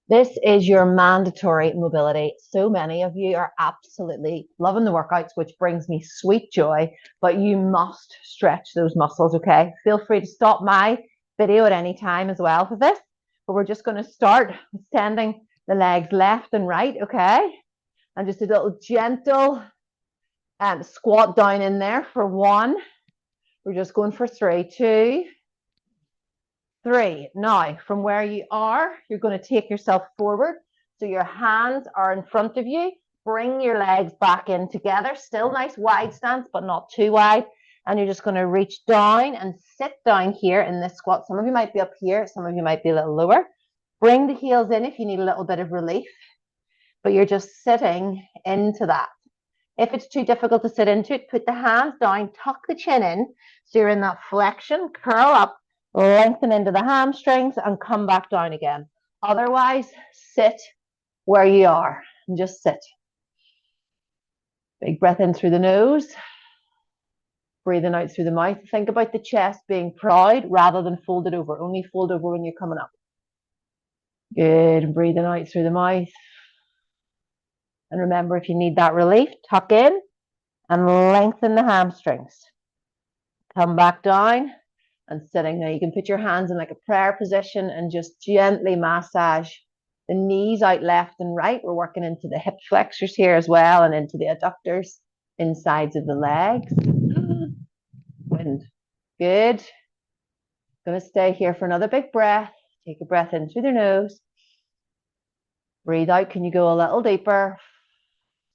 This is your mandatory mobility. So many of you are absolutely loving the workouts, which brings me sweet joy, but you must stretch those muscles, okay? Feel free to stop my video at any time as well for this, but we're just going to start sending the legs left and right, okay? And just a little gentle squat down in there for 1. We're just going for 3, 2, 3. Now, from where you are, you're going to take yourself forward. So your hands are in front of you. Bring your legs back in together. Still nice wide stance, but not too wide. And you're just going to reach down and sit down here in this squat. Some of you might be up here. Some of you might be a little lower. Bring the heels in if you need a little bit of relief. But you're just sitting into that. If it's too difficult to sit into it, put the hands down, tuck the chin in. So you're in that flexion, curl up, lengthen into the hamstrings, and come back down again. Otherwise, sit where you are and just sit. Big breath in through the nose, breathing out through the mouth. Think about the chest being proud rather than folded over. Only fold over when you're coming up. Good. And breathing out through the mouth. And remember, if you need that relief, tuck in and lengthen the hamstrings. Come back down and sitting. Now you can put your hands in like a prayer position and just gently massage the knees out left and right. We're working into the hip flexors here as well and into the adductors, insides of the legs. Wind. Good. Going to stay here for another big breath. Take a breath in through the nose. Breathe out. Can you go a little deeper?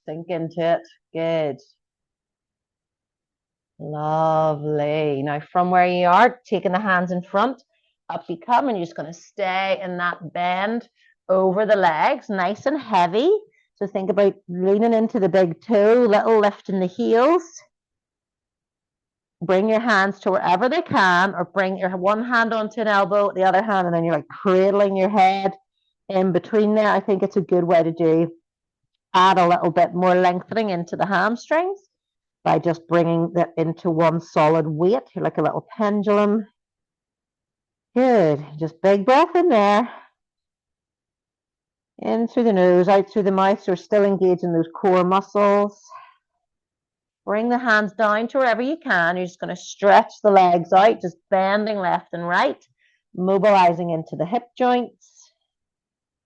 Sink into it. Good. Lovely. Now from where you are, taking the hands in front, up you come, and you're just going to stay in that bend over the legs, nice and heavy. So think about leaning into the big toe, little lift in the heels. Bring your hands to wherever they can, or bring your one hand onto an elbow, the other hand, and then you're like cradling your head in between there. I think it's a good way to do. Add a little bit more lengthening into the hamstrings by just bringing that into one solid weight. You're like a little pendulum. Good. Just big breath in there. In through the nose, out through the mouth. So we're still engaging those core muscles. Bring the hands down to wherever you can. You're just going to stretch the legs out, just bending left and right, mobilizing into the hip joints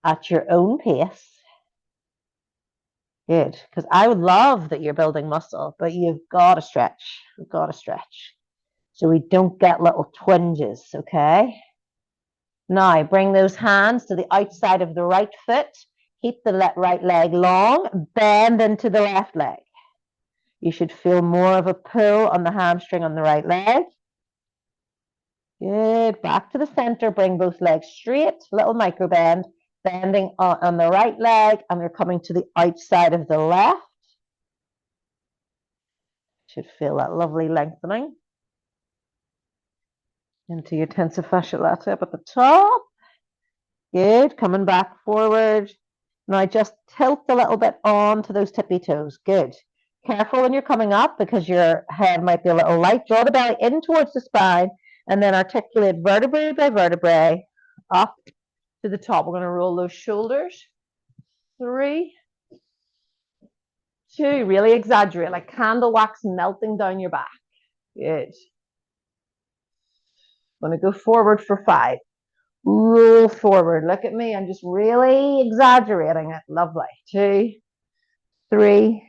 at your own pace. Good, because I would love that you're building muscle, but you've got to stretch. You've got to stretch so we don't get little twinges, okay? Now, bring those hands to the outside of the right foot. Keep the right leg long. Bend into the left leg. You should feel more of a pull on the hamstring on the right leg. Good. Back to the center. Bring both legs straight. Little micro bend. Bending on the right leg, and you're coming to the outside of the left. Should feel that lovely lengthening into your tensor fasciae latae up at the top. Good. Coming back forward. Now just tilt a little bit onto those tippy toes. Good. Careful when you're coming up because your head might be a little light. Draw the belly in towards the spine and then articulate vertebrae by vertebrae up to the top. We're going to roll those shoulders. 3, 2, really exaggerate, like candle wax melting down your back. Good. I'm going to go forward for 5. Roll forward. Look at me. I'm just really exaggerating it. Lovely. 2, 3,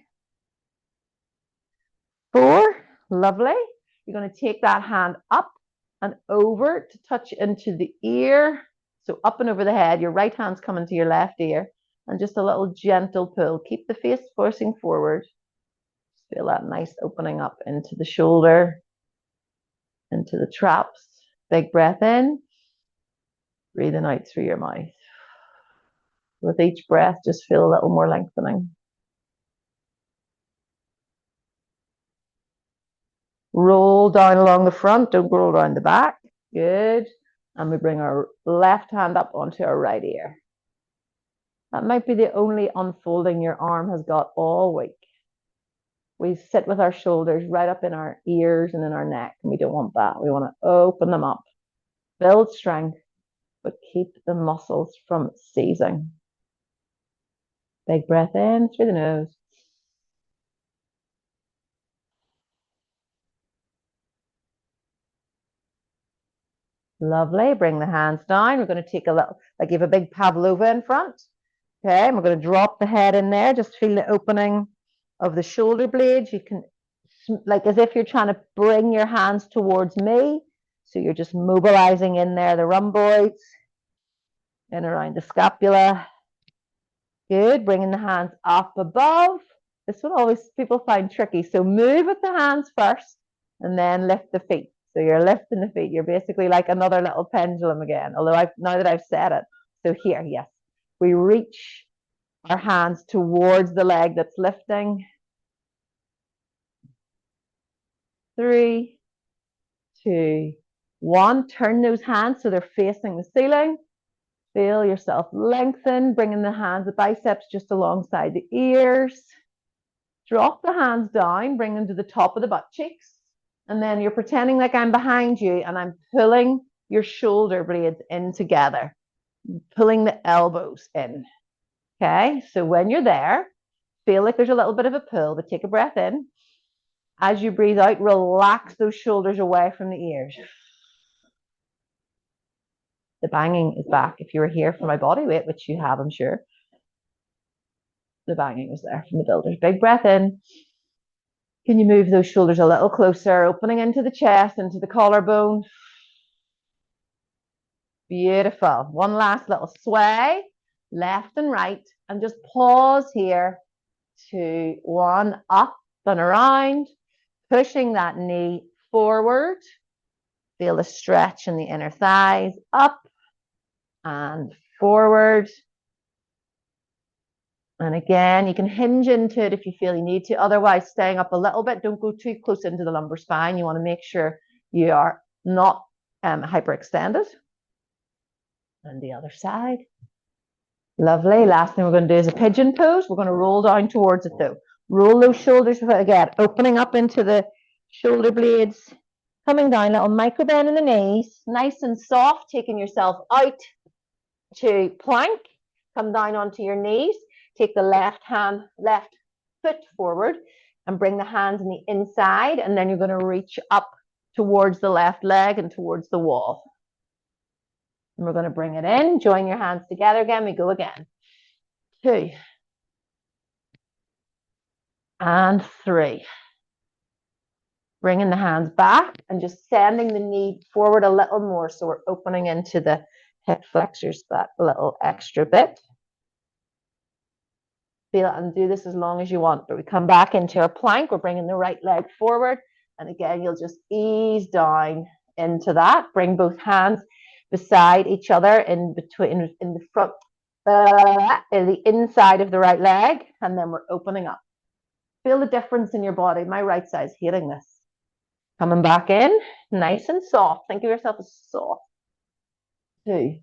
4. Lovely. You're going to take that hand up and over to touch into the ear. So up and over the head. Your right hand's coming to your left ear. And just a little gentle pull. Keep the face forcing forward. Feel that nice opening up into the shoulder, into the traps. Big breath in. Breathing out through your mouth. With each breath, just feel a little more lengthening. Roll down along the front, don't roll down the back. Good. And we bring our left hand up onto our right ear. That might be the only unfolding your arm has got all week. We sit with our shoulders right up in our ears and in our neck, and we don't want that. We want to open them up, build strength, but keep the muscles from seizing. Big breath in through the nose. Lovely. Bring the hands down. We're going to take a little, like you have a big pavlova in front. Okay, and we're going to drop the head in there. Just feel the opening of the shoulder blades. You can, like as if you're trying to bring your hands towards me. So you're just mobilizing in there the rhomboids, in around the scapula. Good. Bringing the hands up above. This one always people find tricky. So move with the hands first and then lift the feet. So you're lifting the feet. You're basically like another little pendulum again. Although now that I've said it. So here, yes. We reach our hands towards the leg that's lifting. 3, 2, 1. Turn those hands so they're facing the ceiling. Feel yourself lengthen, bringing the hands, the biceps just alongside the ears. Drop the hands down, bring them to the top of the butt cheeks. And then you're pretending like I'm behind you and I'm pulling your shoulder blades in together, pulling the elbows in. Okay, so when you're there, feel like there's a little bit of a pull, but take a breath in. As you breathe out, relax those shoulders away from the ears. The banging is back. If you were here for my body weight, which you have, I'm sure, the banging was there from the builders. Big breath in. Can you move those shoulders a little closer, opening into the chest, into the collarbone? Beautiful. One last little sway, left and right, and just pause here. 2, 1, up and around, pushing that knee forward. Feel the stretch in the inner thighs, up and forward. And again, you can hinge into it if you feel you need to. Otherwise, staying up a little bit. Don't go too close into the lumbar spine. You want to make sure you are not hyperextended. And the other side. Lovely. Last thing we're going to do is a pigeon pose. We're going to roll down towards it though. Roll those shoulders again, opening up into the shoulder blades. Coming down, little micro bend in the knees. Nice and soft, taking yourself out to plank. Come down onto your knees. Take the left foot forward and bring the hands on the inside. And then you're going to reach up towards the left leg and towards the wall. And we're going to bring it in. Join your hands together again. We go again. 2. And 3. Bringing the hands back and just sending the knee forward a little more. So we're opening into the hip flexors that little extra bit. Feel it and do this as long as you want. But we come back into our plank. We're bringing the right leg forward. And again, you'll just ease down into that. Bring both hands beside each other in between, in the front, in the inside of the right leg. And then we're opening up. Feel the difference in your body. My right side's hating this. Coming back in, nice and soft. Think of yourself as soft. 2.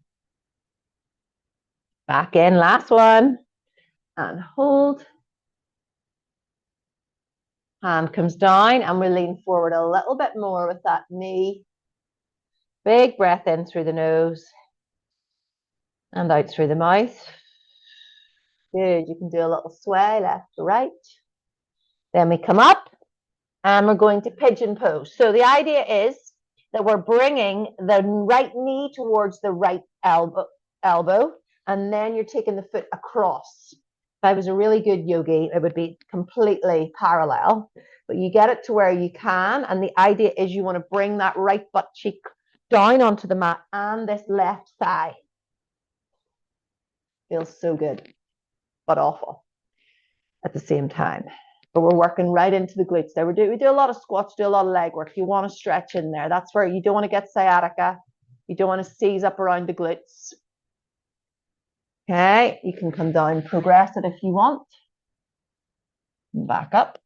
Back in, last one. And hold. Hand comes down and we lean forward a little bit more with that knee. Big breath in through the nose and out through the mouth. Good. You can do a little sway left to right. Then we come up and we're going to pigeon pose. So the idea is that we're bringing the right knee towards the right elbow, and then you're taking the foot across. If I was a really good yogi, it would be completely parallel, but you get it to where you can, and the idea is you want to bring that right butt cheek down onto the mat and this left thigh. Feels so good, but awful at the same time. But we're working right into the glutes there. We do a lot of squats, do a lot of leg work. You want to stretch in there. That's where you don't want to get sciatica. You don't want to seize up around the glutes. Okay, you can come down, progress it if you want. Back up.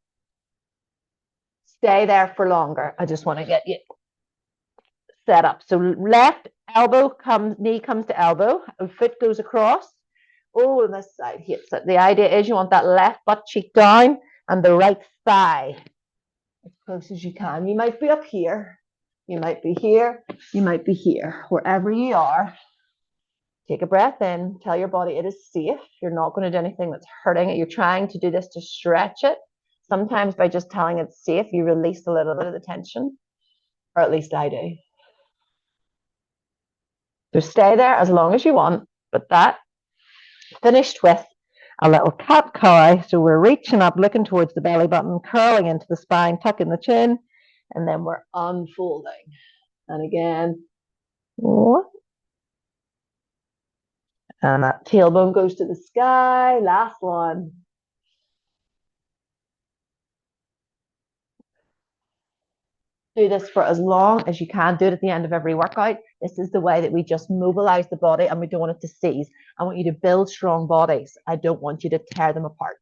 Stay there for longer. I just want to get you set up. So left elbow knee comes to elbow, and foot goes across. Oh, and this side hits it. The idea is you want that left butt cheek down and the right thigh as close as you can. You might be up here. You might be here. You might be here. Wherever you are, Take a breath in. Tell your body it is safe. You're not going to do anything that's hurting it. You're trying to do this to stretch it. Sometimes by just telling it it's safe, you release a little bit of the tension, or at least I do. So stay there as long as you want, but that finished with a little cat cow. So we're reaching up, looking towards the belly button, curling into the spine, tucking the chin, and then we're unfolding. And again, and that tailbone goes to the sky. Last one. Do this for as long as you can. Do it at the end of every workout. This is the way that we just mobilize the body, and we don't want it to seize. I want you to build strong bodies. I don't want you to tear them apart.